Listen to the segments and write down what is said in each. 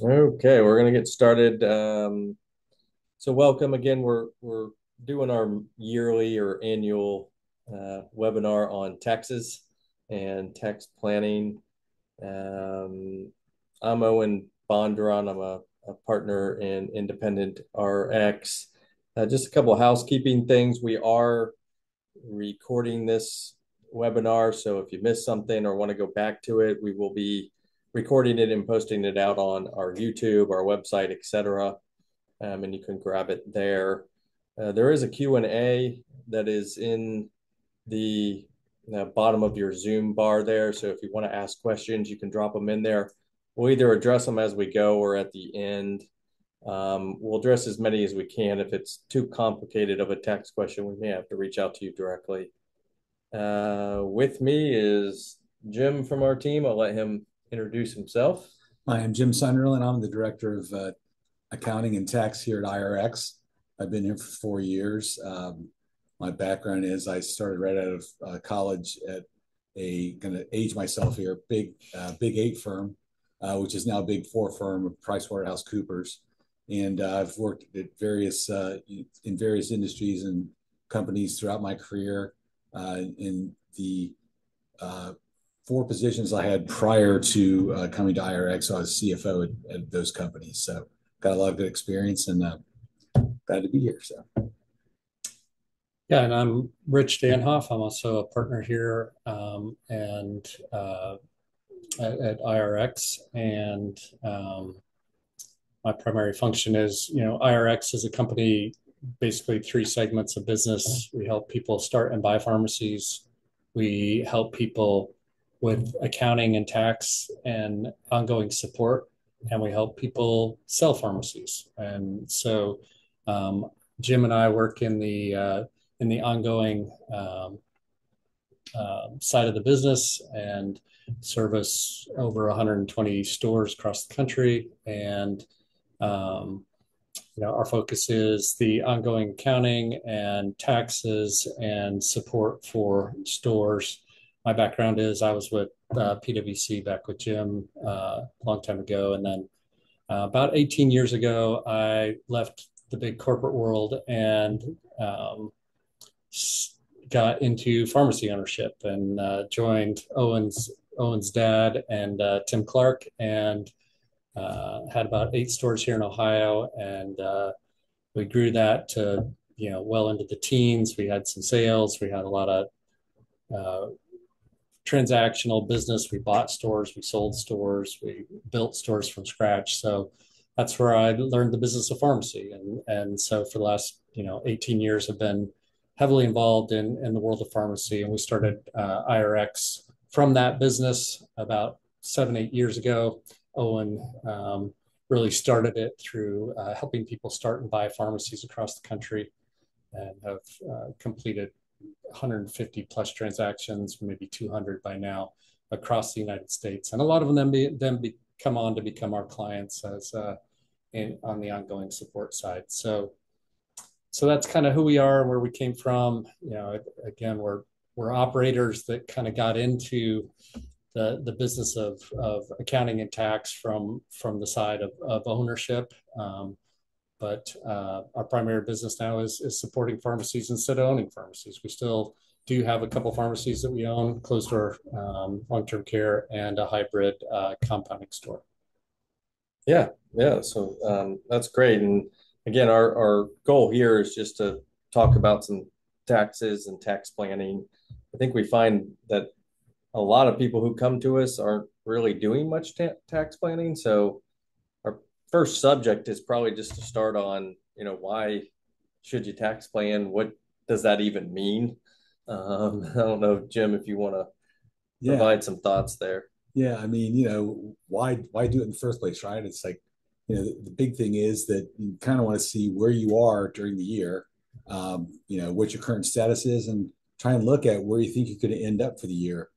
Okay, we're gonna get started. So welcome again. We're doing our yearly or annual webinar on taxes and tax planning. Um, I'm Owen Bondron. I'm a partner in Independent RX. Just a couple of housekeeping things. We are recording this webinar, so if you missed something or want to go back to it, we will be recording it and posting it out on our YouTube, our website, etc. And you can grab it there. There is a Q&A that is in the bottom of your Zoom bar there. So if you want to ask questions, you can drop them in there. We'll either address them as we go or at the end. We'll address as many as we can. If it's too complicated of a text question, we may have to reach out to you directly. With me is Jim from our team. I'll let him introduce himself. I am Jim Sunderland. I'm the director of accounting and tax here at IRX. I've been here for 4 years. My background is I started right out of college at going to age myself here, big eight firm, which is now a big four firm, PricewaterhouseCoopers. And I've worked at in various industries and companies throughout my career. In the uh, four positions I had prior to coming to IRX. So I was CFO at those companies. So got a lot of good experience and glad to be here. So Yeah, and I'm Rich Danhoff. I'm also a partner here and at IRX, and my primary function is, IRX is a company, basically three segments of business. We help people start and buy pharmacies. We help people with accounting and tax and ongoing support, and we help people sell pharmacies. And so Jim and I work in the ongoing side of the business and service over 120 stores across the country. And our focus is the ongoing accounting and taxes and support for stores. My background is I was with PwC back with Jim a long time ago, and then about 18 years ago, I left the big corporate world and got into pharmacy ownership and joined Owen's dad and Tim Clark, and had about 8 stores here in Ohio, and we grew that to well into the teens. We had some sales. We had a lot of uh, transactional business. We bought stores, we sold stores, we built stores from scratch. So that's where I learned the business of pharmacy, and so for the last 18 years, I've been heavily involved in the world of pharmacy. And we started IRX from that business about 7-8 years ago. Owen really started it through helping people start and buy pharmacies across the country, and have completed 150 plus transactions, maybe 200 by now, across the United States. And a lot of them come on to become our clients as on the ongoing support side. So that's kind of who we are and where we came from. Again, we're operators that kind of got into the business of accounting and tax from the side of ownership. But our primary business now is supporting pharmacies instead of owning pharmacies. We still do have a couple pharmacies that we own, closed door long-term care, and a hybrid compounding store. Yeah, yeah. So that's great. And again, our goal here is just to talk about some taxes and tax planning. I think we find that a lot of people who come to us aren't really doing much tax planning. So our first subject is probably just to start on, why should you tax plan? What does that even mean? I don't know, Jim, if you want to yeah, provide some thoughts there. yeah. I mean, why do it in the first place, right? It's like, the big thing is that you kind of want to see where you are during the year, what your current status is, and try and look at where you think you could end up for the year,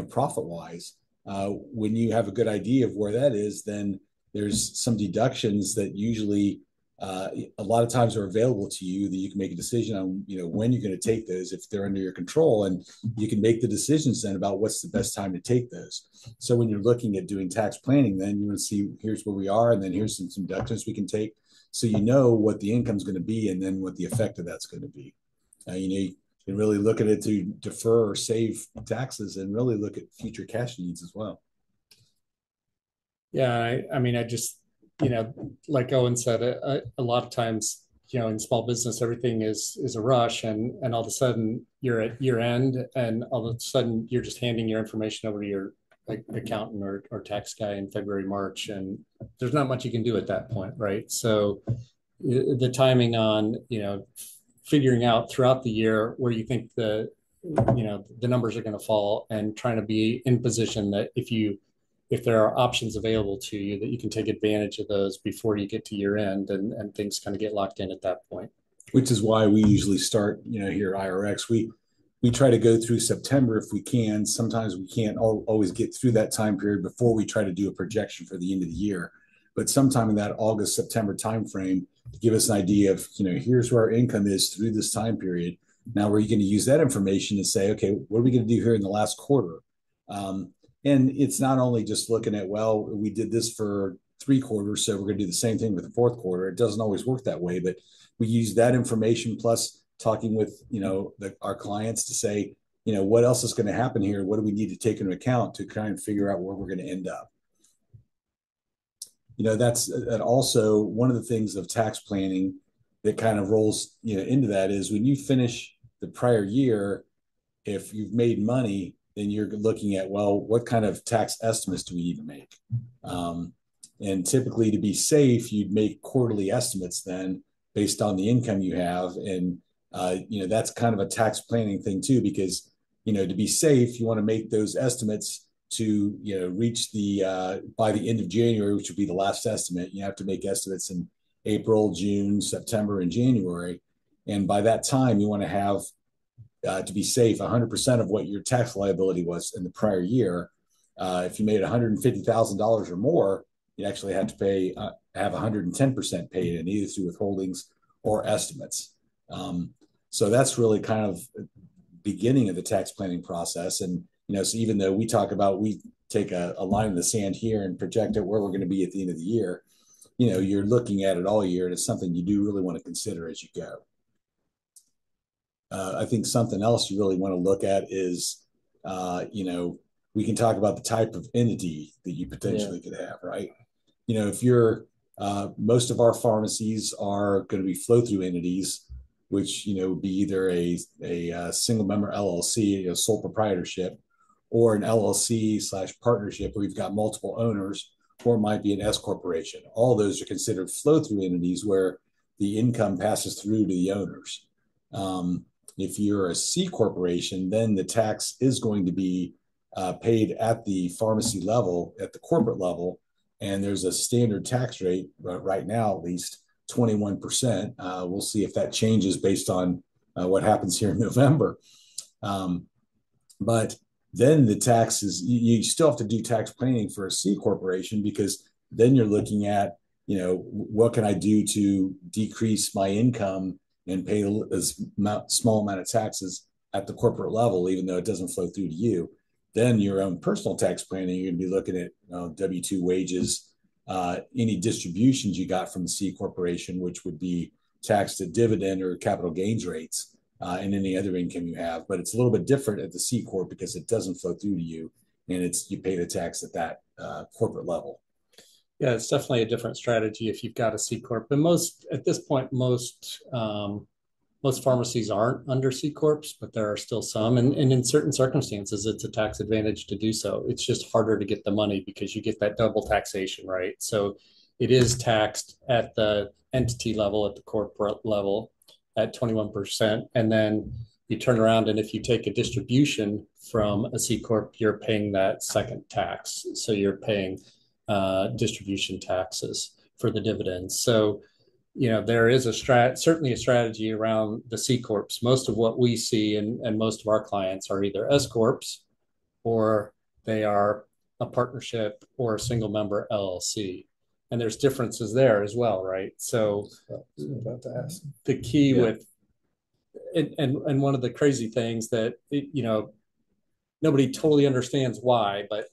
profit wise. When you have a good idea of where that is, then there's some deductions that usually a lot of times are available to you that you can make a decision on, when you're going to take those if they're under your control, and you can make the decisions then about what's the best time to take those. So when you're looking at doing tax planning, then you want to see here's where we are, and then here's some deductions we can take, so you know what the income is going to be, and then what the effect of that's going to be. You can really look at it to defer or save taxes, and really look at future cash needs as well. Yeah, I mean, I just, like Owen said, a lot of times, in small business, everything is a rush, and all of a sudden you're at year end, and all of a sudden you're just handing your information over to your accountant or tax guy in February, March, and there's not much you can do at that point, right? So the timing on, figuring out throughout the year where you think the numbers are going to fall, and trying to be in position that if there are options available to you, that you can take advantage of those before you get to year end, and things kind of get locked in at that point. Which is why we usually start, here at IRX, we try to go through September if we can. Sometimes we can't always get through that time period before we try to do a projection for the end of the year. But sometime in that August, September timeframe, to give us an idea of, here's where our income is through this time period. Now we're going to use that information to say, okay, what are we going to do here in the last quarter? And it's not only just looking at, well, we did this for 3 quarters, so we're going to do the same thing with the fourth quarter. It doesn't always work that way, but we use that information plus talking with, our clients to say, what else is going to happen here? What do we need to take into account to kind of figure out where we're going to end up? That's also one of the things of tax planning that kind of rolls, into that is when you finish the prior year, if you've made money, then you're looking at, well, what kind of tax estimates do we need to make? And typically, to be safe, you'd make quarterly estimates then based on the income you have. And, that's kind of a tax planning thing too, because, to be safe, you want to make those estimates to, reach by the end of January, which would be the last estimate. You have to make estimates in April, June, September, and January. And by that time, you want to have, to be safe, 100% of what your tax liability was in the prior year. If you made $150,000 or more, you actually had to have 110% paid in, either through withholdings or estimates. So that's really kind of beginning of the tax planning process. And, so even though we take a line in the sand here and project it where we're going to be at the end of the year, you're looking at it all year, and it's something you do really want to consider as you go. I think something else you really want to look at is, we can talk about the type of entity that you potentially could have, right? If you're, most of our pharmacies are going to be flow-through entities, which, would be either a single member LLC, sole proprietorship, or an LLC/partnership where you've got multiple owners, or it might be an S corporation. All those are considered flow-through entities where the income passes through to the owners. If you're a C corporation, then the tax is going to be paid at the pharmacy level, at the corporate level, and there's a standard tax rate, right now at least, 21%. We'll see if that changes based on what happens here in November. But then the taxes, you still have to do tax planning for a C corporation, because then you're looking at, what can I do to decrease my income and pay a small amount of taxes at the corporate level, even though it doesn't flow through to you. Then your own personal tax planning, you're going to be looking at W-2 wages, any distributions you got from the C corporation, which would be taxed at dividend or capital gains rates, and any other income you have. But it's a little bit different at the C corp because it doesn't flow through to you, and you pay the tax at that corporate level. Yeah, it's definitely a different strategy if you've got a C corp. But at this point, most pharmacies aren't under C corps, but there are still some. And in certain circumstances, it's a tax advantage to do so. It's just harder to get the money because you get that double taxation, right? So it is taxed at the entity level, at the corporate level, at 21%. And then you turn around, and if you take a distribution from a C corp, you're paying that second tax. So you're paying distribution taxes for the dividends. So, there is certainly a strategy around the C corps. Most of what we see and most of our clients are either S corps, or they are a partnership or a single member LLC. and there's differences there as well, right? So about to ask. the key Yeah. with and one of the crazy things that nobody totally understands why, but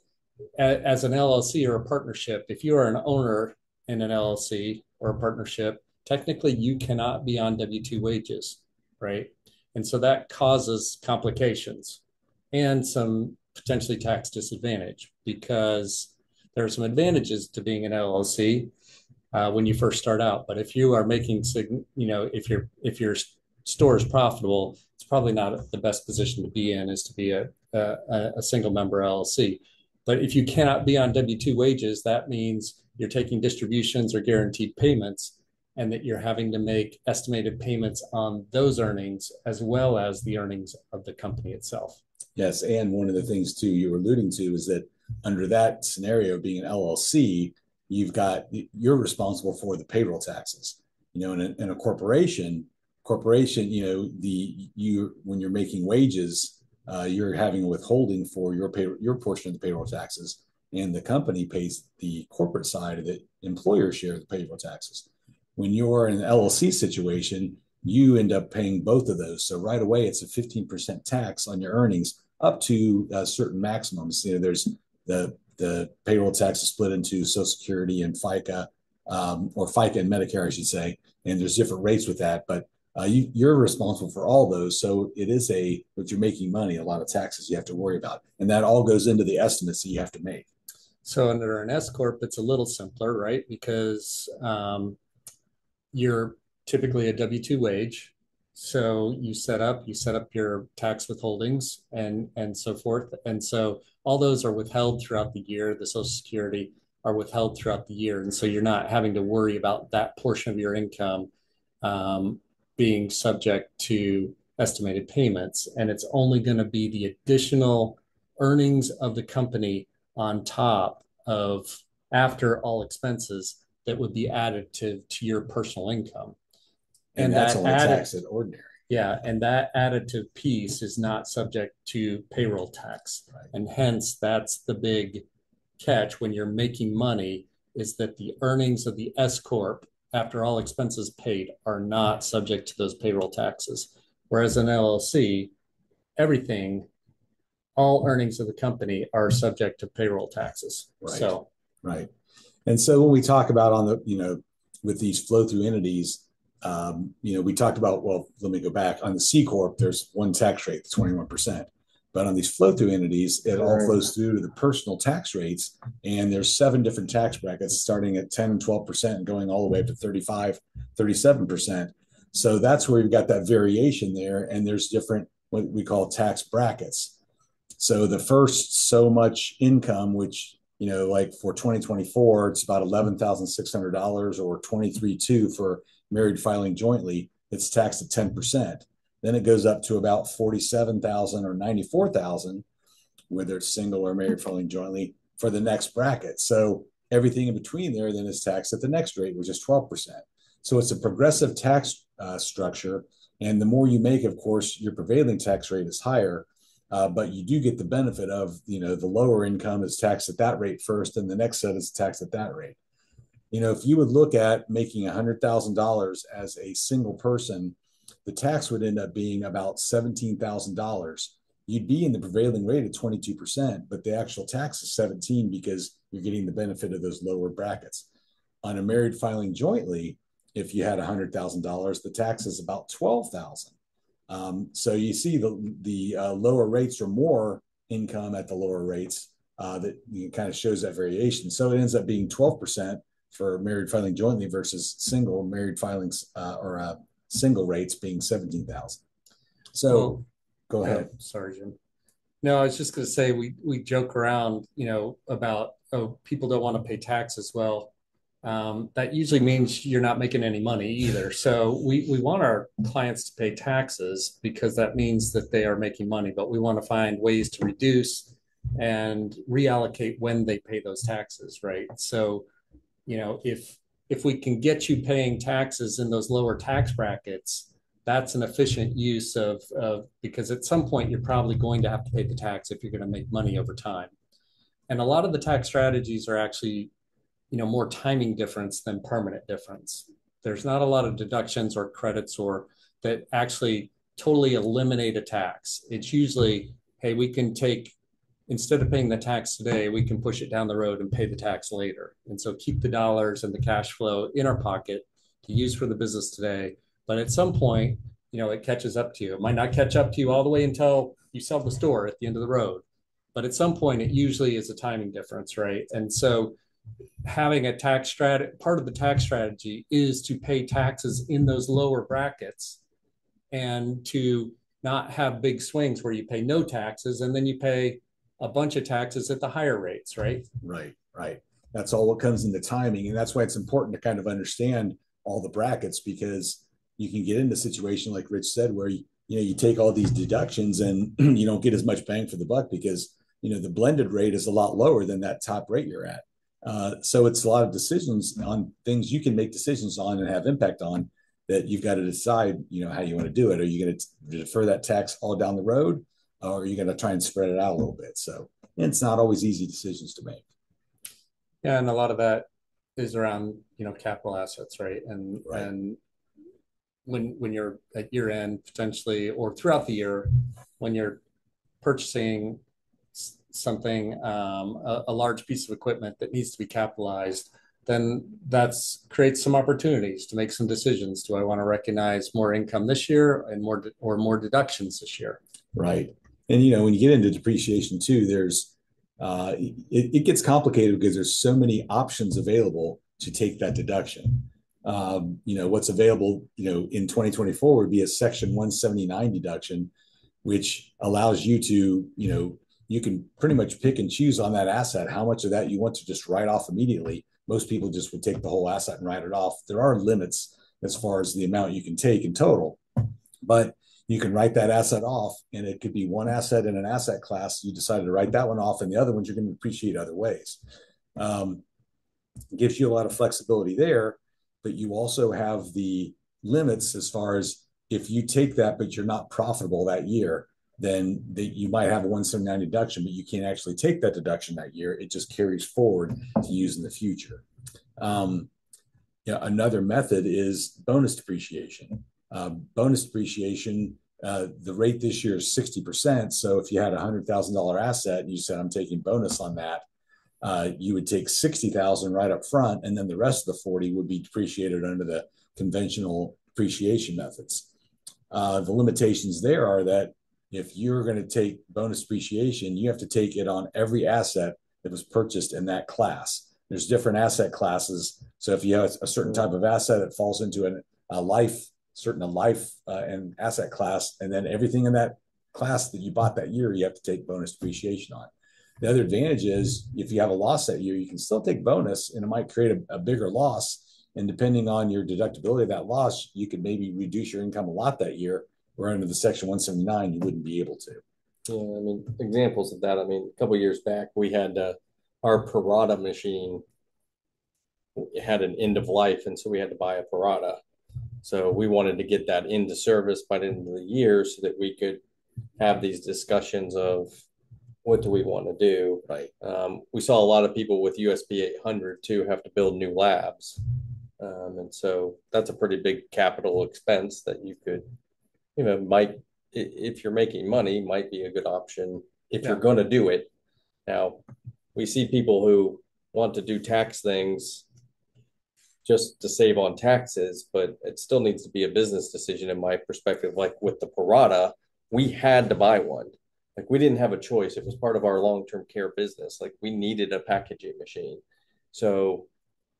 as an LLC or a partnership, if you are an owner in an LLC or a partnership, technically you cannot be on W-2 wages, right? And so that causes complications and some potentially tax disadvantage, because there are some advantages to being an LLC when you first start out. But if you are making, if your store is profitable, it's probably not the best position to be in, is to be a single member LLC. But if you cannot be on W-2 wages, that means you're taking distributions or guaranteed payments, and that you're having to make estimated payments on those earnings as well as the earnings of the company itself. Yes, and one of the things too you were alluding to is that under that scenario, being an LLC, you're responsible for the payroll taxes. In a corporation, when you're making wages, you're having a withholding for your portion of the payroll taxes, and the company pays the corporate side of the employer share of the payroll taxes. When you're in an LLC situation, you end up paying both of those. So right away, it's a 15% tax on your earnings up to certain maximums. There's the payroll tax is split into Social Security and FICA, or FICA and Medicare, I should say, and there's different rates with that. But you're responsible for all those. So but you're making money, a lot of taxes you have to worry about. And that all goes into the estimates that you have to make. So under an S Corp, it's a little simpler, right? Because you're typically a W-2 wage. So you set up your tax withholdings and so forth. And so all those are withheld throughout the year. The Social Security are withheld throughout the year. And so you're not having to worry about that portion of your income being subject to estimated payments. And it's only going to be the additional earnings of the company on top of, after all expenses, that would be added to your personal income. And that's only taxed at ordinary. Yeah, and that additive piece is not subject to payroll tax. Right. And hence, that's the big catch when you're making money, is that the earnings of the S Corp, after all expenses paid, are not subject to those payroll taxes. Whereas an LLC, all earnings of the company are subject to payroll taxes. Right. Right. And so when we talk about with these flow through entities, we talked about, well, let me go back. On the C Corp, there's one tax rate, 21%. But on these flow through entities, it all flows through to the personal tax rates. And there's 7 different tax brackets starting at 10 and 12% and going all the way up to 35, 37%. So that's where you've got that variation there. And there's different, what we call tax brackets. So the first so much income, which, like for 2024, it's about $11,600 or $23,200 for married filing jointly. It's taxed at 10%. Then it goes up to about $47,000 or $94,000, whether it's single or married filing jointly, for the next bracket. So everything in between there then is taxed at the next rate, which is 12%. So it's a progressive tax structure. And the more you make, of course, your prevailing tax rate is higher. But you do get the benefit of, the lower income is taxed at that rate first, and the next set is taxed at that rate. If you would look at making $100,000 as a single person, the tax would end up being about $17,000. You'd be in the prevailing rate at 22%, but the actual tax is 17 because you're getting the benefit of those lower brackets. On a married filing jointly, if you had $100,000, the tax is about $12,000. So you see the lower rates or more income at the lower rates that kind of shows that variation. So it ends up being 12% for married filing jointly versus single married filings or single rates being 17,000. So go ahead. Sorry, Jim. No, I was just going to say we joke around, about, people don't want to pay taxes. Well, that usually means you're not making any money either. So we want our clients to pay taxes because that means that they are making money, but we want to find ways to reduce and reallocate when they pay those taxes, right? So, if we can get you paying taxes in those lower tax brackets, that's an efficient use of because at some point you're probably going to have to pay the tax if you're going to make money over time. And a lot of the tax strategies are actually more timing difference than permanent difference. There's not a lot of deductions or credits or that actually totally eliminate a tax. It's usually, hey, we can take, instead of paying the tax today, we can push it down the road and pay the tax later. And so keep the dollars and the cash flow in our pocket to use for the business today. But at some point, it catches up to you. It might not catch up to you all the way until you sell the store at the end of the road. But at some point, it usually is a timing difference, right? And so having a tax strategy, part of the tax strategy is to pay taxes in those lower brackets and to not have big swings where you pay no taxes and then you pay a bunch of taxes at the higher rates, right? Right, right. That's all what comes into timing. And that's why it's important to kind of understand all the brackets, because you can get into a situation like Rich said, where you take all these deductions and you don't get as much bang for the buck because the blended rate is a lot lower than that top rate you're at. So it's a lot of decisions on things you can make decisions on and have impact on that you've got to decide, how you want to do it. Are you going to defer that tax all down the road, or are you going to try and spread it out a little bit? So it's not always easy decisions to make. Yeah, and a lot of that is around capital assets, right? Right. And when you're at year end potentially or throughout the year, when you're purchasing something, a large piece of equipment that needs to be capitalized, then that's creates some opportunities to make some decisions. Do I want to recognize more income this year and more deductions this year? Right. And when you get into depreciation too, there's it gets complicated because there's so many options available to take that deduction. What's available, in 2024 would be a Section 179 deduction, which allows you to, you can pretty much pick and choose on that asset how much of that you want to just write off immediately. Most people just would take the whole asset and write it off. There are limits as far as the amount you can take in total, but you can write that asset off, and it could be one asset in an asset class. You decided to write that one off, and the other ones you're going to depreciate other ways. Gives you a lot of flexibility there, but you also have the limits as far as if you take that, but you're not profitable that year, then you might have a 179 deduction, but you can't actually take that deduction that year. It just carries forward to use in the future. Another method is bonus depreciation. Bonus depreciation, the rate this year is 60%. So if you had a $100,000 asset and you said, I'm taking bonus on that, you would take 60,000 right up front, and then the rest of the 40 would be depreciated under the conventional depreciation methods. The limitations there are that if you're going to take bonus depreciation, you have to take it on every asset that was purchased in that class. There's different asset classes. So if you have a certain type of asset that falls into a life and asset class, and then everything in that class that you bought that year, you have to take bonus depreciation on. The other advantage is if you have a loss that year, you can still take bonus, and it might create a bigger loss. And depending on your deductibility of that loss, you could maybe reduce your income a lot that year, where under the Section 179, you wouldn't be able to. Yeah, examples of that. A couple of years back, we had our Parada machine had an end of life, and so we had to buy a Parada. So we wanted to get that into service by the end of the year so that we could have these discussions of what do we want to do. Right. We saw a lot of people with USB 800 too have to build new labs. And so that's a pretty big capital expense that you could, might, if you're making money, might be a good option if you're going to do it. Now, we see people who want to do tax things just to save on taxes, but it still needs to be a business decision in my perspective. Like with the Parada, we had to buy one. Like we didn't have a choice. It was part of our long-term care business. Like we needed a packaging machine. So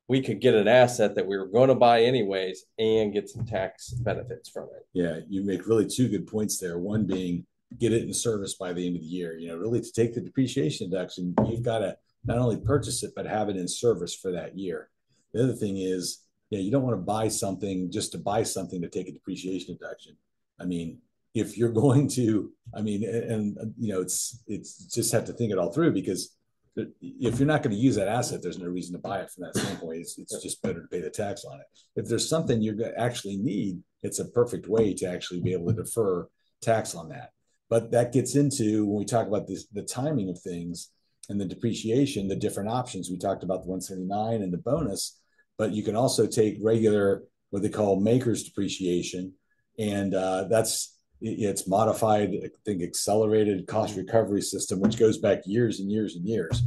we could get an asset that we were going to buy anyways and get some tax benefits from it. Yeah, you make really two good points there. One being get it in service by the end of the year. Really to take the depreciation deduction, you've got to not only purchase it, but have it in service for that year. The other thing is, you don't want to buy something just to buy something to take a depreciation deduction. If you're going to, it's just have to think it all through, because if you're not going to use that asset, there's no reason to buy it from that standpoint. It's just better to pay the tax on it. If there's something you actually need, it's a perfect way to actually be able to defer tax on that. But that gets into when we talk about the timing of things. and the depreciation, the different options. We talked about the 179 and the bonus, but you can also take regular, what they call maker's depreciation. And it's modified, I think, accelerated cost recovery system, which goes back years and years and years.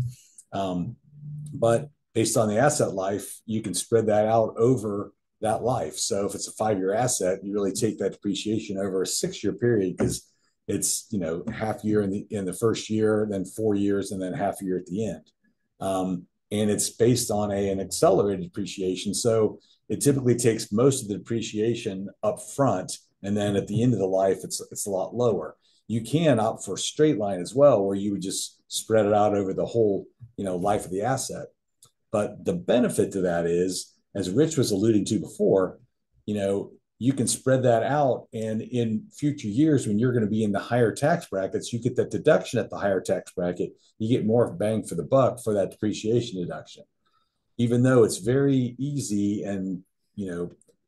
But based on the asset life, you can spread that out over that life. So if it's a 5-year asset, you really take that depreciation over a 6-year period, because it's, half year in the first year, then 4 years, and then half a year at the end. And it's based on an accelerated depreciation. So it typically takes most of the depreciation up front, and then at the end of the life, it's a lot lower. You can opt for straight line as well, where you would just spread it out over the whole, life of the asset. But the benefit to that is, as Rich was alluding to before, you can spread that out. And in future years, when you're going to be in the higher tax brackets, you get that deduction at the higher tax bracket. You get more bang for the buck for that depreciation deduction. Even though it's very easy and,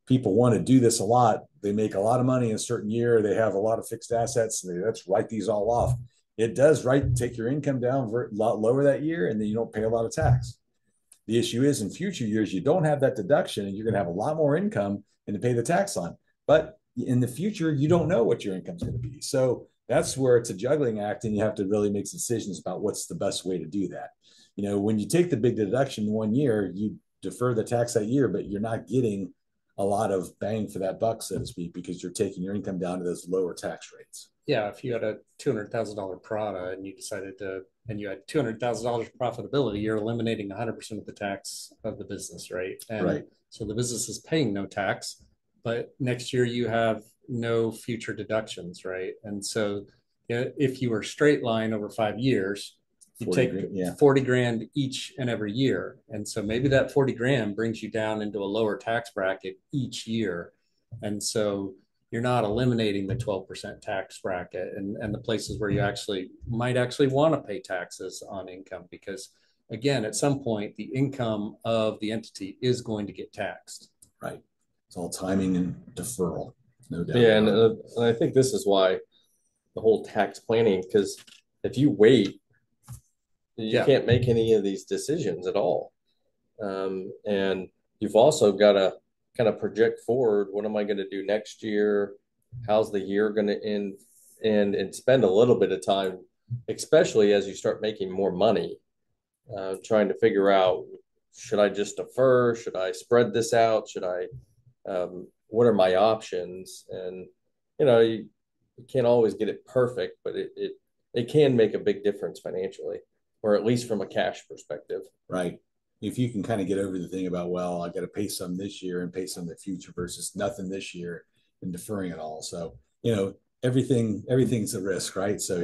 people want to do this a lot, they make a lot of money in a certain year, they have a lot of fixed assets, and let's write these all off. It does, right? Take your income down a lot lower that year, and then you don't pay a lot of tax. The issue is, in future years, you don't have that deduction, and you're going to have a lot more income and to pay the tax on. But in the future, you don't know what your income is going to be. So that's where it's a juggling act, and you have to really make decisions about what's the best way to do that. When you take the big deduction 1 year, you defer the tax that year, but you're not getting a lot of bang for that buck, so to speak, because you're taking your income down to those lower tax rates. Yeah, if you had a $200,000 product and you had $200,000 profitability, you're eliminating 100% of the tax of the business, right? And right. So the business is paying no tax, but next year you have no future deductions, right? And so if you were straight line over 5 years, you take 40 grand each and every year. And so maybe that 40 grand brings you down into a lower tax bracket each year. And so you're not eliminating the 12% tax bracket and the places where you might actually want to pay taxes on income, because again, at some point, the income of the entity is going to get taxed. Right. It's all timing and deferral, no doubt. Yeah, and I think this is why the whole tax planning, because if you wait, you can't make any of these decisions at all. And you've also got to kind of project forward. What am I going to do next year? How's the year going to end? And spend a little bit of time, especially as you start making more money, trying to figure out, should I just defer? Should I spread this out? What are my options? And, you can't always get it perfect, but it can make a big difference financially, or at least from a cash perspective. Right. If you can kind of get over the thing about, well, I got to pay some this year and pay some in the future versus nothing this year and deferring it all. So, everything's a risk, right? So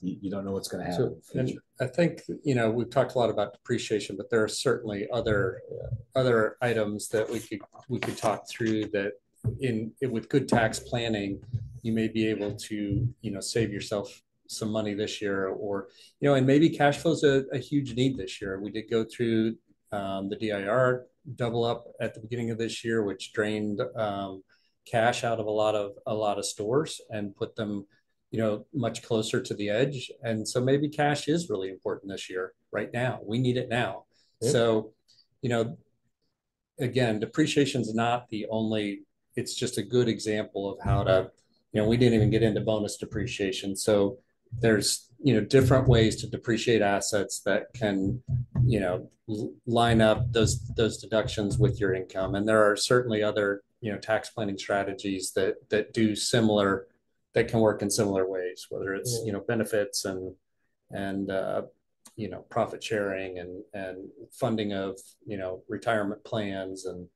you don't know what's going to happen in the future. And I think, we've talked a lot about depreciation, but there are certainly other items that we could talk through that with good tax planning, you may be able to, save yourself some money this year, or, and maybe cash flow is a huge need this year. We did go through the DIR double up at the beginning of this year, which drained cash out of a lot of stores and put them, much closer to the edge. And so maybe cash is really important this year. Right now, we need it now. Yeah. So, again, depreciation is not the only. It's just a good example of how to. We didn't even get into bonus depreciation. So there's different ways to depreciate assets that can line up those deductions with your income, and there are certainly other tax planning strategies that do similar, that can work in similar ways, whether it's benefits and profit sharing and funding of retirement plans. And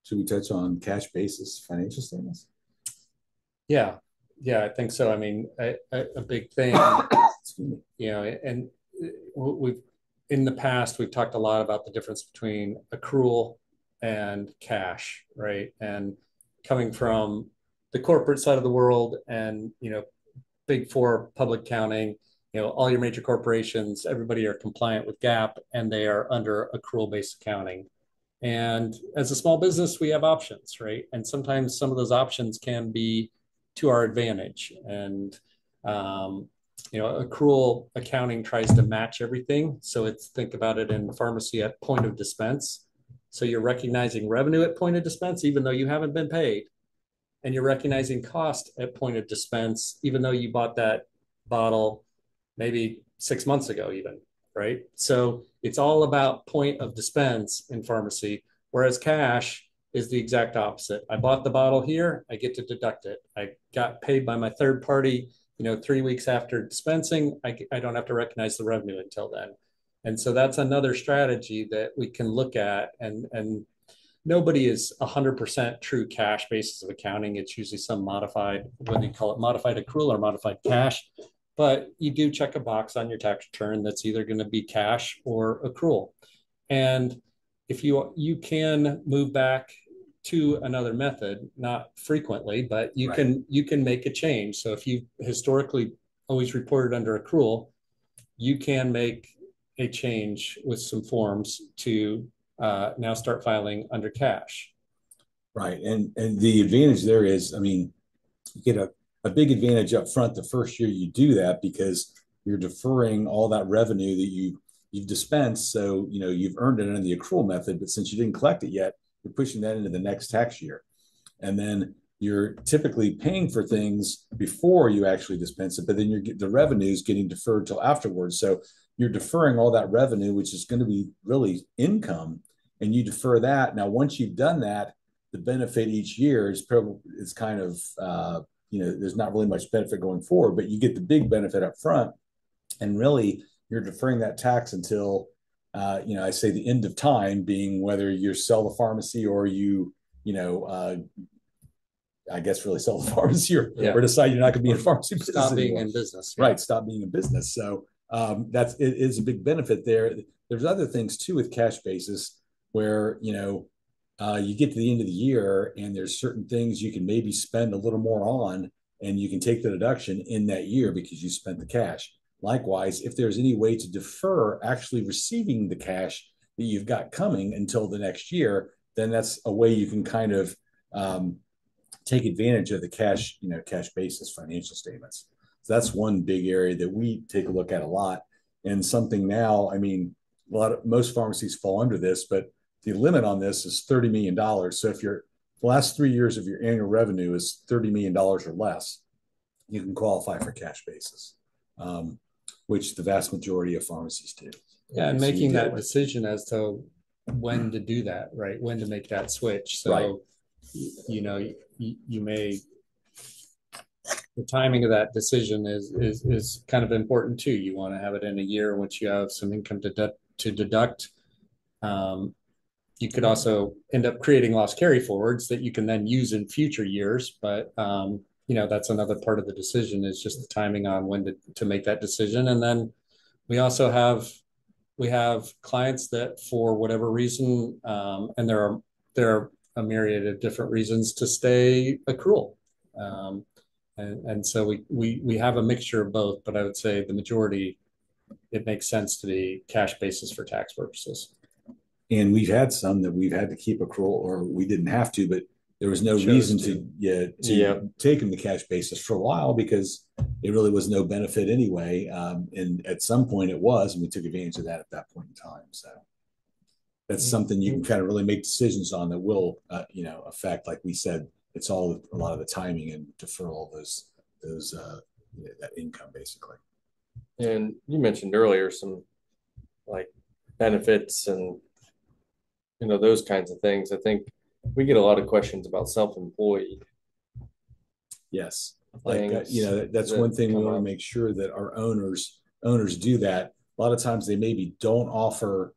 should we touch on cash basis financial statements? Yeah, I think so. I mean, a big thing, and we've in the past, we've talked a lot about the difference between accrual and cash, right? And coming from the corporate side of the world and, big four public accounting, all your major corporations, everybody are compliant with GAAP and they are under accrual-based accounting. And as a small business, we have options, right? And sometimes some of those options can be to our advantage. And accrual accounting tries to match everything. So think about it in pharmacy at point of dispense. So you're recognizing revenue at point of dispense, even though you haven't been paid. And you're recognizing cost at point of dispense, even though you bought that bottle maybe 6 months ago, even, right? So it's all about point of dispense in pharmacy, whereas cash is the exact opposite. I bought the bottle here, I get to deduct it. I got paid by my third party, 3 weeks after dispensing, I don't have to recognize the revenue until then. And so that's another strategy that we can look at. And nobody is 100% true cash basis of accounting. It's usually some modified, whether you call it modified accrual or modified cash. But you do check a box on your tax return that's either going to be cash or accrual. And if you can move back to another method, not frequently, but you can make a change. So if you historically always reported under accrual, you can make a change with some forms to now start filing under cash. Right. And the advantage there is, I mean, you get a big advantage up front the first year you do that because you're deferring all that revenue that you've dispensed. So, you've earned it under the accrual method, but since you didn't collect it yet, you're pushing that into the next tax year. And then you're typically paying for things before you actually dispense it, but then the revenue is getting deferred till afterwards. So you're deferring all that revenue, which is going to be really income, and you defer that. Now, once you've done that, the benefit each year is kind of there's not really much benefit going forward, but you get the big benefit up front, and really you're deferring that tax until I say the end of time, being whether you sell the pharmacy or I guess really sell the pharmacy or decide you're not going to be in pharmacy business stop being anymore. in business. Yeah. Right, stop being in business. So it is a big benefit there. There's other things too with cash basis where you get to the end of the year and there's certain things you can maybe spend a little more on, and you can take the deduction in that year because you spent the cash. Likewise, if there's any way to defer actually receiving the cash that you've got coming until the next year, then that's a way you can kind of take advantage of the cash basis financial statements. So that's one big area that we take a look at a lot, and something now. I mean, most pharmacies fall under this, but the limit on this is $30 million. So if the last 3 years of your annual revenue is $30 million or less, you can qualify for cash basis, which the vast majority of pharmacies do. Yeah, and making that decision as to when to do that, right? When to make that switch. So, you may, the timing of that decision is kind of important too. You want to have it in a year in which you have some income to deduct. You could also end up creating loss carry forwards that you can then use in future years. But, that's another part of the decision, is just the timing on when to make that decision. And then we also have clients that for whatever reason, and there are a myriad of different reasons to stay accrual. And so we have a mixture of both, but I would say the majority, it makes sense to be cash basis for tax purposes. And we've had some that we've had to keep accrual, or we didn't have to, but there was no reason to take them to cash basis for a while because it really was no benefit anyway. And at some point it was, and we took advantage of that at that point in time. So that's something you can kind of really make decisions on that will, affect, like we said, it's all a lot of the timing and deferral of that income basically. And you mentioned earlier some like benefits and those kinds of things. I think we get a lot of questions about self-employed. Yes. That's one thing we want to make sure that our owners do that. A lot of times they maybe don't offer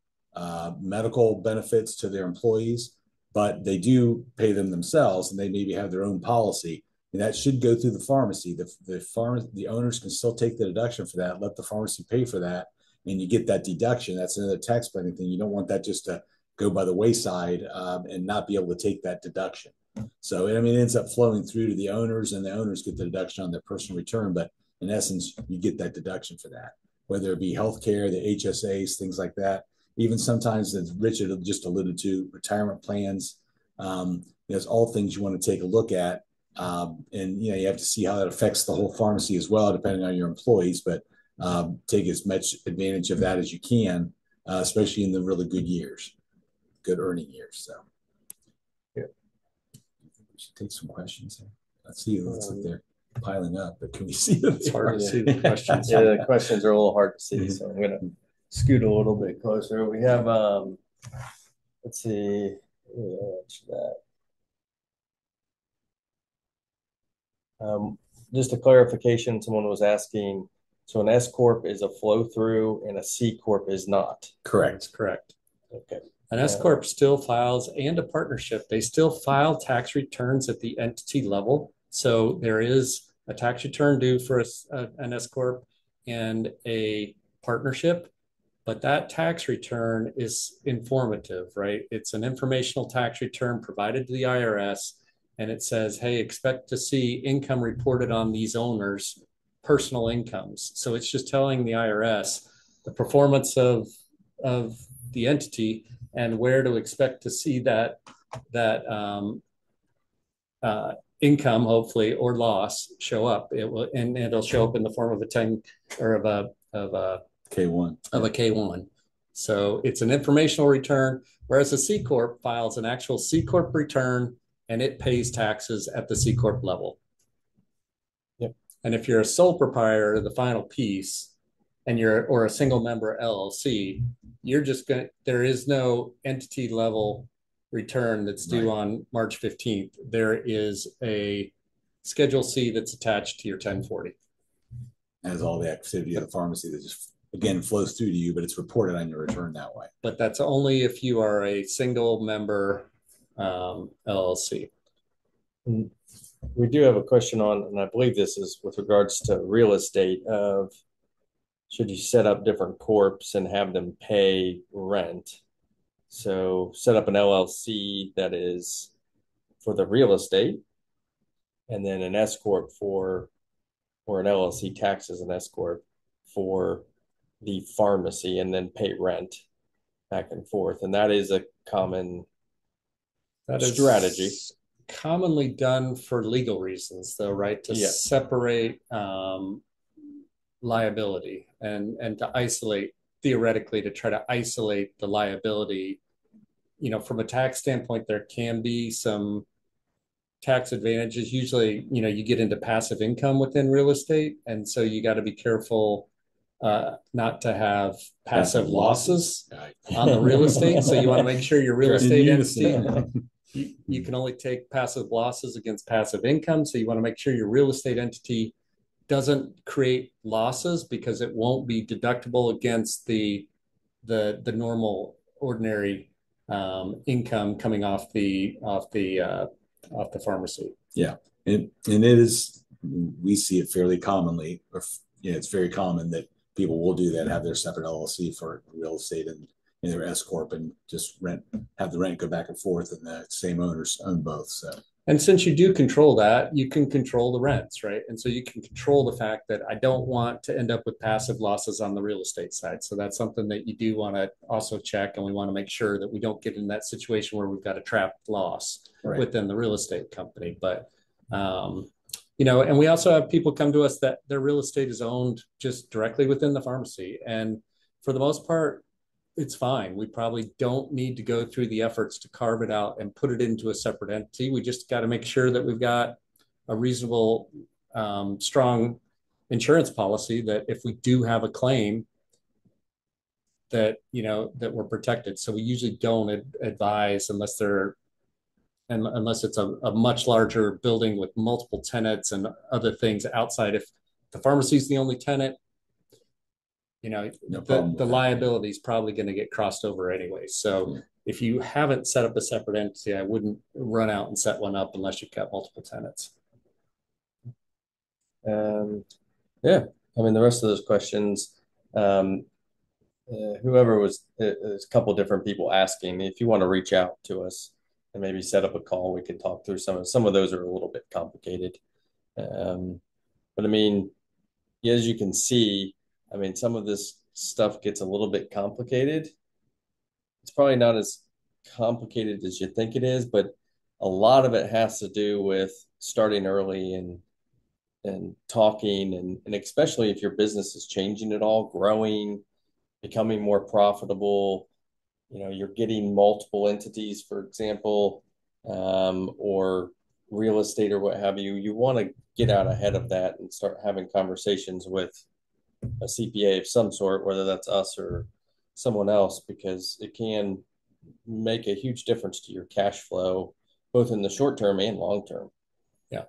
medical benefits to their employees, but they do pay them themselves, and they maybe have their own policy. And that should go through the pharmacy. The owners can still take the deduction for that, let the pharmacy pay for that, and you get that deduction. That's another tax planning thing. You don't want that just to go by the wayside and not be able to take that deduction. So, it ends up flowing through to the owners, and the owners get the deduction on their personal return. But in essence, you get that deduction for that, whether it be healthcare, the HSAs, things like that. Even sometimes, as Richard just alluded to, retirement plans. There's all things you want to take a look at And you have to see how that affects the whole pharmacy as well, depending on your employees. But take as much advantage of that as you can, especially in the really good years, good earning years. So, yeah, we should take some questions here. Let's see. It looks like they're piling up, but can we see them? It's hard to see the questions. Yeah, the questions are a little hard to see, so I'm gonna scoot a little bit closer. We have let's see, that. Just a clarification, someone was asking, so an S corp is a flow through and a C corp is not. Correct. That's correct. Okay. An S corp still files, and a partnership, they still file tax returns at the entity level. So there is a tax return due for an S corp and a partnership, but that tax return is informative, right? It's an informational tax return provided to the IRS, and it says, hey, expect to see income reported on these owners' personal incomes. So it's just telling the IRS the performance of the entity and where to expect to see that income, hopefully, or loss show up. It will, and it'll show up in the form of a 10 or of a K1. Of a K1. So it's an informational return, whereas a C corp files an actual C corp return and it pays taxes at the C corp level. Yep. And if you're a sole proprietor, the final piece, and you're or a single member LLC, you're just going to, there is no entity level return that's due on March 15th. There is a Schedule C that's attached to your 1040. Has all the activity of the pharmacy that just again flows through to you, but it's reported on your return that way. But that's only if you are a single member LLC. We do have a question on, and I believe this is with regards to real estate of should you set up different corps and have them pay rent? So set up an LLC that is for the real estate, and then an S corp for, or an LLC tax as an S corp for the pharmacy, and then pay rent back and forth. And that is a common strategy. Commonly done for legal reasons, though, right? To separate liability and to isolate, theoretically, to try to isolate the liability. From a tax standpoint, there can be some tax advantages. Usually, you get into passive income within real estate, and so you got to be careful not to have passive losses on the real estate. So you want to make sure your real estate entity, you can only take passive losses against passive income. So you want to make sure your real estate entity doesn't create losses because it won't be deductible against the normal ordinary income coming off the pharmacy. Yeah, and it is, we see it fairly commonly. It's very common that people will do that, have their separate LLC for real estate and their S corp, and just have the rent go back and forth, and the same owners own both. So, and since you do control that, you can control the rents, right? And so you can control the fact that I don't want to end up with passive losses on the real estate side. So that's something that you do want to also check, and we want to make sure that we don't get in that situation where we've got a trapped loss within the real estate company. But and we also have people come to us that their real estate is owned just directly within the pharmacy, and for the most part, it's fine. We probably don't need to go through the efforts to carve it out and put it into a separate entity. We just got to make sure that we've got a reasonable, strong insurance policy that if we do have a claim, that we're protected. So we usually don't advise unless it's a much larger building with multiple tenants and other things outside. If the pharmacy is the only tenant, the liability is probably going to get crossed over anyway. So if you haven't set up a separate entity, I wouldn't run out and set one up unless you've got multiple tenants. Yeah, I mean, the rest of those questions, whoever was, there's a couple different people asking. If you want to reach out to us and maybe set up a call, we can talk through some of those are a little bit complicated. But I mean, as you can see, I mean, some of this stuff gets a little bit complicated. It's probably not as complicated as you think it is, but a lot of it has to do with starting early and talking and especially if your business is changing at all, growing, becoming more profitable, you're getting multiple entities, for example, or real estate or what have you. You want to get out ahead of that and start having conversations with a CPA of some sort, whether that's us or someone else, because it can make a huge difference to your cash flow, both in the short term and long term. Yeah.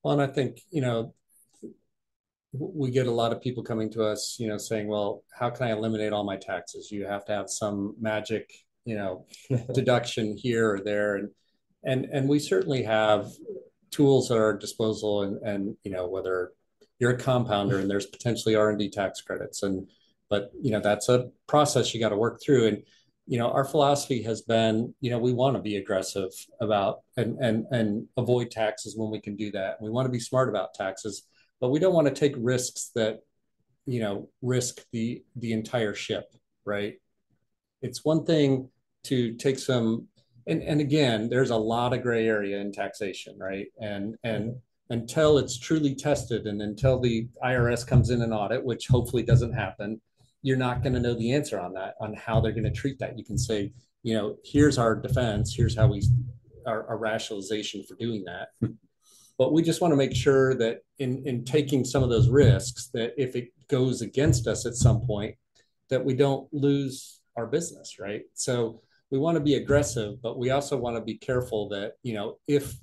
Well, and I think, we get a lot of people coming to us, saying, well, how can I eliminate all my taxes? You have to have some magic, deduction here or there. And we certainly have tools at our disposal and whether you're a compounder and there's potentially R&D tax credits but that's a process you got to work through. And our philosophy has been, we want to be aggressive about and avoid taxes when we can do that. We want to be smart about taxes, but we don't want to take risks that risk the entire ship, right? It's one thing to take some, and again, there's a lot of gray area in taxation, right? And until it's truly tested and until the IRS comes in an audit, which hopefully doesn't happen, you're not going to know the answer on that, on how they're going to treat that. You can say, here's our defense, here's how our rationalization for doing that. But we just want to make sure that in taking some of those risks, that if it goes against us at some point, that we don't lose our business, right? So we want to be aggressive, but we also want to be careful that, if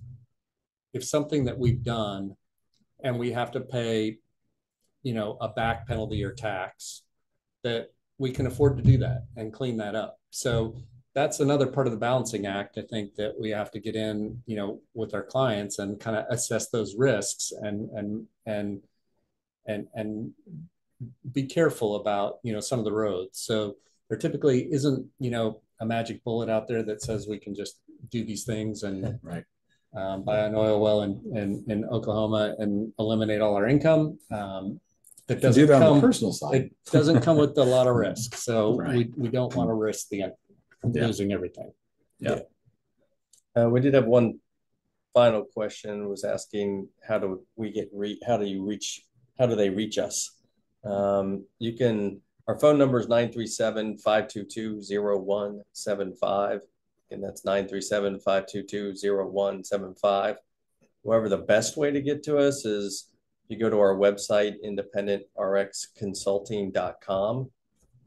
something that we've done and we have to pay, a back penalty or tax, that we can afford to do that and clean that up. So that's another part of the balancing act, I think, that we have to get in, with our clients and kind of assess those risks and be careful about, some of the roads. So there typically isn't, a magic bullet out there that says we can just do these things and Right. Buy an oil well in Oklahoma and eliminate all our income. That doesn't do that come on the personal side. It doesn't come with a lot of risk. So Right. we don't want to risk losing everything. Yeah. We did have one final question, was asking how do they reach us? Our phone number is 937-522-0175. And that's 937-522-0175. However, the best way to get to us is you go to our website, independentrxconsulting.com.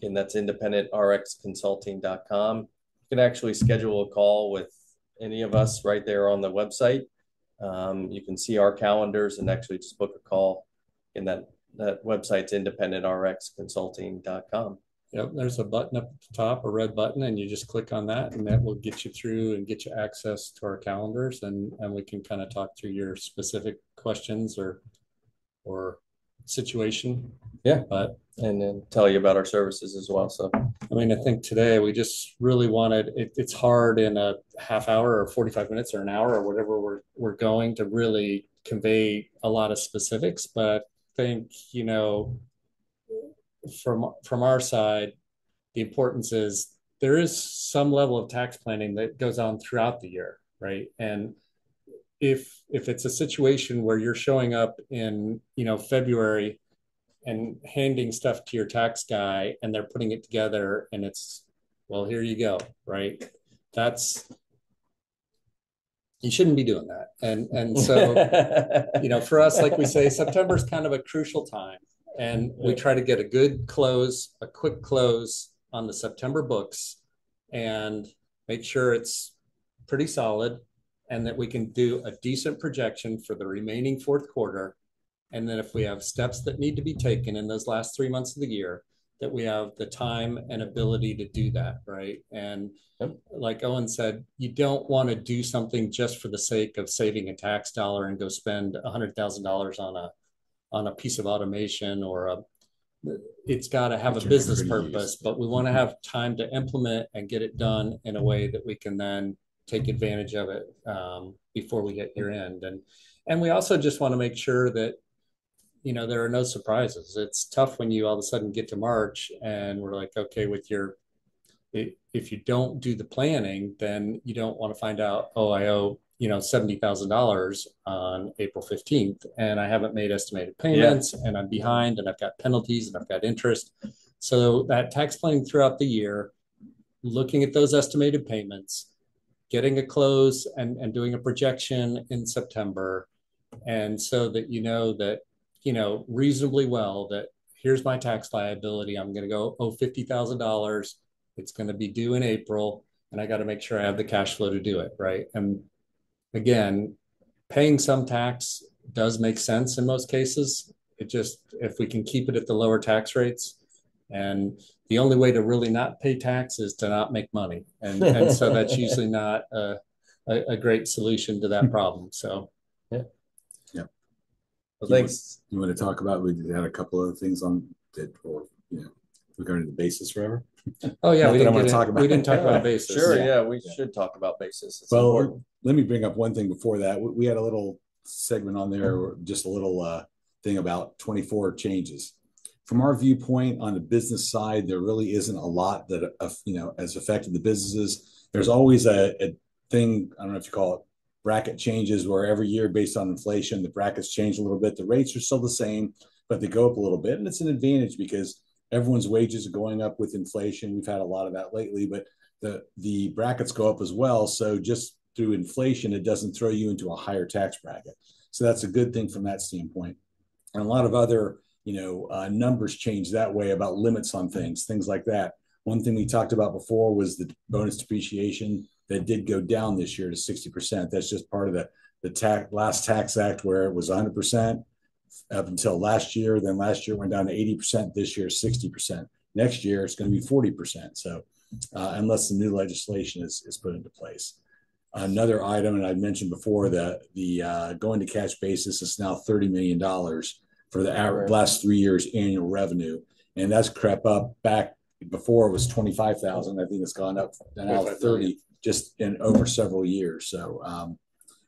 And that's independentrxconsulting.com. You can actually schedule a call with any of us right there on the website. You can see our calendars and actually just book a call. And that website's independentrxconsulting.com. Yep, there's a button up at the top, a red button, and you just click on that, and that will get you through and get you access to our calendars, and we can kind of talk through your specific questions or situation. Yeah, and then tell you about our services as well. So, I mean, I think today we just really wanted it's hard in a half hour or 45 minutes or an hour or whatever we're going to really convey a lot of specifics, but I think, from our side, the importance is there is some level of tax planning that goes on throughout the year, right? And if it's a situation where you're showing up in February and handing stuff to your tax guy and they're putting it together and it's, well, here you go, right? You shouldn't be doing that. And so, for us, like we say, September is kind of a crucial time. And we try to get a quick close on the September books and make sure it's pretty solid and that we can do a decent projection for the remaining fourth quarter. And then if we have steps that need to be taken in those last 3 months of the year, that we have the time and ability to do that, right? And like Owen said, you don't want to do something just for the sake of saving a tax dollar and go spend $100,000 on a piece of automation it's got to have a business purpose, but we want to have time to implement and get it done in a way that we can then take advantage of it before we hit year end. And we also just want to make sure that, there are no surprises. It's tough when you all of a sudden get to March and we're like, okay, with your if you don't do the planning, then you don't want to find out, oh, I owe, $70,000 on April 15th, and I haven't made estimated payments, and I'm behind, and I've got penalties, and I've got interest. So that tax planning throughout the year, looking at those estimated payments, getting a close and doing a projection in September. And so that that, reasonably well that here's my tax liability. I'm going to go owe $50,000. It's going to be due in April, and I got to make sure I have the cash flow to do it. Right. And again, paying some tax does make sense in most cases. It just, if we can keep it at the lower tax rates, and the only way to really not pay tax is to not make money. And so that's usually not a great solution to that problem. So, yeah. Yeah. Well, thanks. You want to talk about, we had a couple of things on that, or, regarding the basis forever. Oh yeah, we didn't talk about basis. Sure, yeah, we should talk about basis. It's important. Let me bring up one thing before that. We had a little segment on there, just a little thing about 24 changes. From our viewpoint on the business side, there really isn't a lot that has affected the businesses. There's always a thing, I don't know if you call it bracket changes, where every year based on inflation, the brackets change a little bit. The rates are still the same, but they go up a little bit, and it's an advantage because everyone's wages are going up with inflation. We've had a lot of that lately, but the brackets go up as well. So just through inflation, it doesn't throw you into a higher tax bracket. So that's a good thing from that standpoint. And a lot of other numbers change that way about limits on things like that. One thing we talked about before was the bonus depreciation that did go down this year to 60%. That's just part of the last tax act, where it was 100% up until last year. Then last year went down to 80%. This year 60%. Next year it's going to be 40%. So unless the new legislation is put into place. Another item, and I mentioned before, the going to cash basis is now $30 million for the last 3 years annual revenue, and that's crept up. Back before it was 25,000. I think it's gone up now 30 just in over several years. So,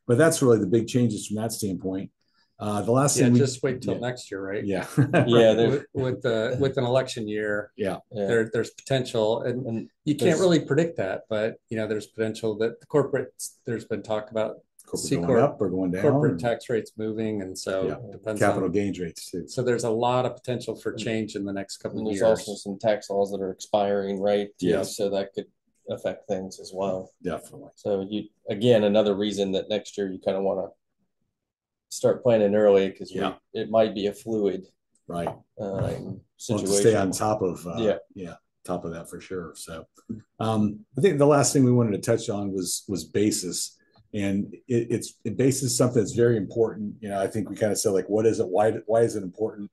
but that's really the big changes from that standpoint. The last thing, just wait till next year, right? Yeah, yeah. With an election year, there's potential, and you can't really predict that, but there's potential that the corporates. There's been talk about going up or going down, corporate tax rates moving, and so it depends capital gains rates too. So there's a lot of potential for change in the next couple of years. There's also some tax laws that are expiring, right? Yes, so that could affect things as well. Definitely. So again, another reason that next year you kind of want to start planning early, because it might be a fluid situation. To stay on top of top of that for sure. So I think the last thing we wanted to touch on was basis, and it's basis is something that's very important. I think we kind of said, like, what is it? Why is it important?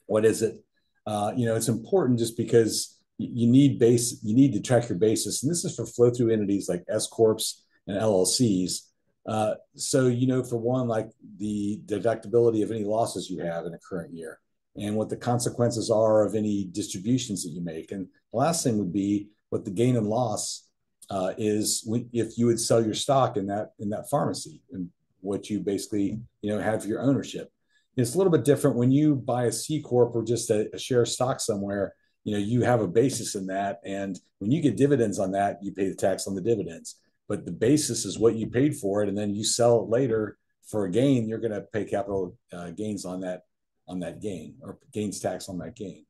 What is it? It's important just because you need to track your basis, and this is for flow through entities like S corps and LLCs. So, for one, like the deductibility of any losses you have in a current year, and what the consequences are of any distributions that you make. And the last thing would be what the gain and loss is if you would sell your stock in that pharmacy, and what you basically, have your ownership. It's a little bit different when you buy a C corp or just a share of stock somewhere. You have a basis in that, and when you get dividends on that, you pay the tax on the dividends. But the basis is what you paid for it, and then you sell it later for a gain. You're going to pay capital gains on that gain, or gains tax on that gain.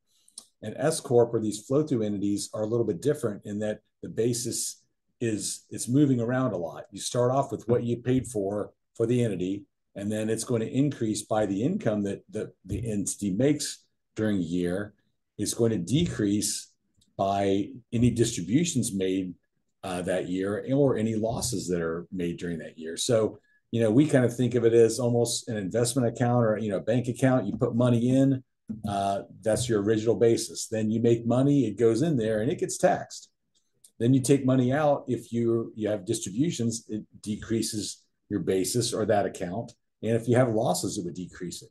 And S corp, or these flow through entities, are a little bit different in that the basis it's moving around a lot. You start off with what you paid for the entity, and then it's going to increase by the income that the entity makes during a year. It's going to decrease by any distributions made that year, or any losses that are made during that year. So, we kind of think of it as almost an investment account, or, a bank account. You put money in, that's your original basis. Then you make money, it goes in there and it gets taxed. Then you take money out. If you have distributions, it decreases your basis or that account. And if you have losses, it would decrease it.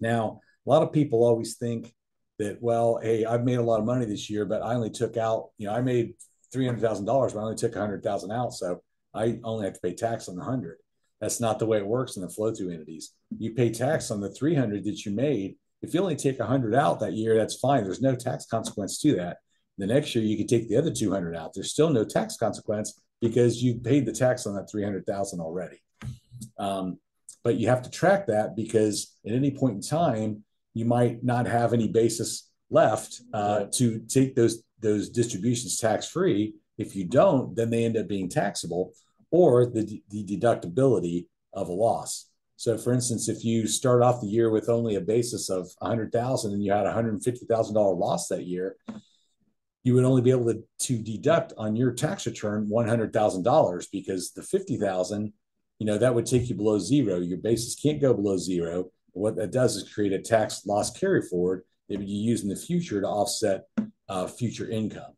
Now, a lot of people always think that, well, hey, I've made a lot of money this year, but I only took out, I made $300,000, but I only took $100,000 out, so I only have to pay tax on the 100. That's not the way it works in the flow through entities. You pay tax on the 300 that you made. If you only take 100 out that year, that's fine. There's no tax consequence to that. The next year, you can take the other 200 out. There's still no tax consequence because you paid the tax on that 300,000 already. Um, but you have to track that because at any point in time, you might not have any basis left to take those distributions tax free. If you don't, then they end up being taxable, or the deductibility of a loss. So, for instance, if you start off the year with only a basis of 100,000 and you had $150,000 loss that year, you would only be able to deduct on your tax return $100,000 because the 50,000, that would take you below zero. Your basis can't go below zero. What that does is create a tax loss carry forward that you use in the future to offset future income.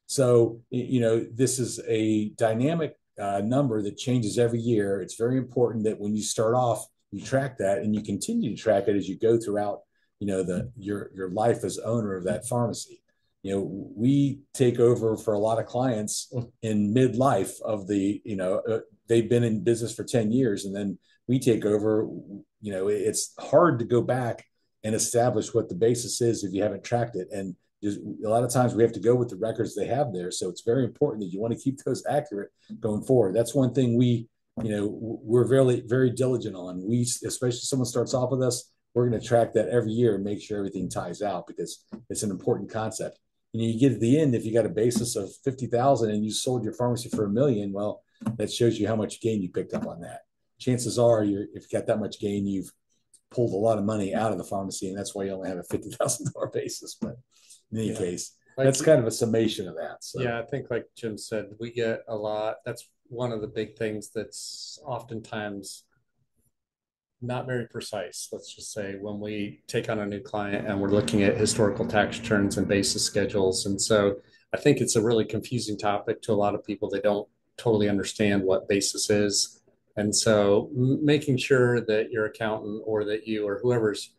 So, this is a dynamic number that changes every year. It's very important that when you start off, you track that and you continue to track it as you go throughout, your life as owner of that pharmacy. We take over for a lot of clients in midlife of they've been in business for 10 years and then we take over. It's hard to go back and establish what the basis is if you haven't tracked it. And a lot of times we have to go with the records they have there. So it's very important that you want to keep those accurate going forward. That's one thing we're very, very diligent on. Especially if someone starts off with us, we're going to track that every year and make sure everything ties out because it's an important concept. You get to the end, if you got a basis of 50,000 and you sold your pharmacy for $1 million, well, that shows you how much gain you picked up on that. Chances are, if you got that much gain, you've pulled a lot of money out of the pharmacy, and that's why you only have a $50,000 basis. But in any case, that's kind of a summation of that. So. Yeah, I think like Jim said, we get a lot. That's one of the big things that's oftentimes not very precise. Let's just say when we take on a new client and we're looking at historical tax returns and basis schedules. And so I think it's a really confusing topic to a lot of people. They don't totally understand what basis is. And so making sure that your accountant or that you or whoever's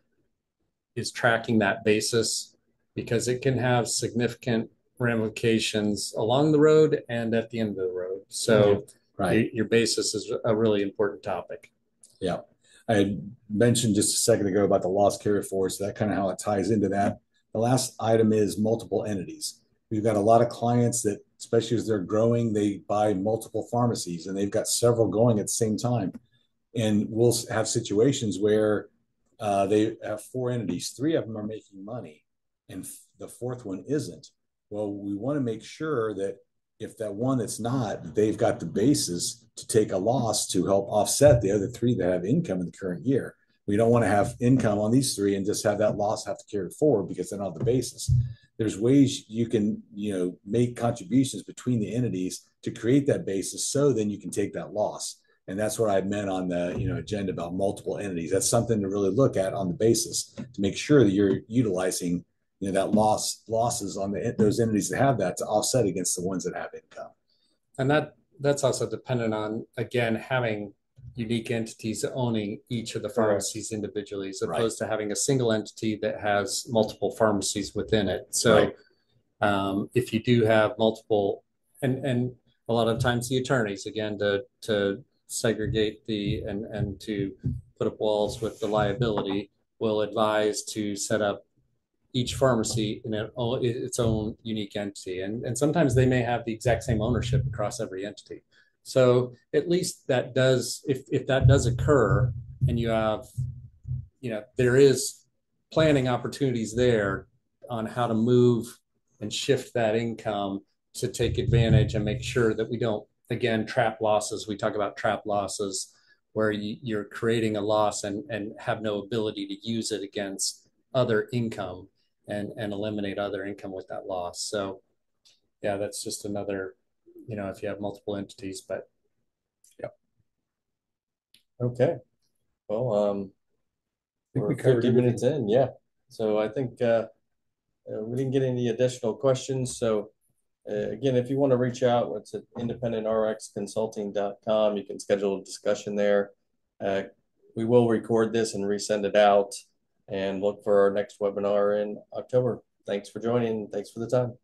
is tracking that basis because it can have significant ramifications along the road and at the end of the road. So right. Your basis is a really important topic. Yeah. I had mentioned just a second ago about the loss carry forward, so that kind of how it ties into that. The last item is multiple entities. We've got a lot of clients that, especially as they're growing, they buy multiple pharmacies and they've got several going at the same time. And we'll have situations where they have 4 entities, 3 of them are making money, and the 4th one isn't. Well, we want to make sure that if that one that's not, they've got the basis to take a loss to help offset the other 3 that have income in the current year. We don't want to have income on these 3 and just have that loss have to carry forward because they don't have the basis. There's ways you can, make contributions between the entities to create that basis so then you can take that loss. And that's what I meant on the agenda about multiple entities. That's something to really look at on the basis to make sure that you're utilizing that losses on those entities that have that to offset against the ones that have income. And that's also dependent on, again, having unique entities owning each of the pharmacies individually, as opposed to having a single entity that has multiple pharmacies within it. So if you do have multiple, and a lot of times the attorneys, again, to segregate and to put up walls with the liability, will advise to set up each pharmacy in its own unique entity. And sometimes they may have the exact same ownership across every entity. So at least that does, if that does occur and you have, there is planning opportunities there on how to move and shift that income to take advantage and make sure that we don't, again, trap losses. We talk about trap losses where you're creating a loss and have no ability to use it against other income and eliminate other income with that loss. So yeah, that's just another, if you have multiple entities, but yeah. Okay. Well, we covered 50 minutes in. Yeah. So I think we didn't get any additional questions. So again, if you want to reach out, it's at independentrxconsulting.com. You can schedule a discussion there. We will record this and resend it out and look for our next webinar in October. Thanks for joining. Thanks for the time.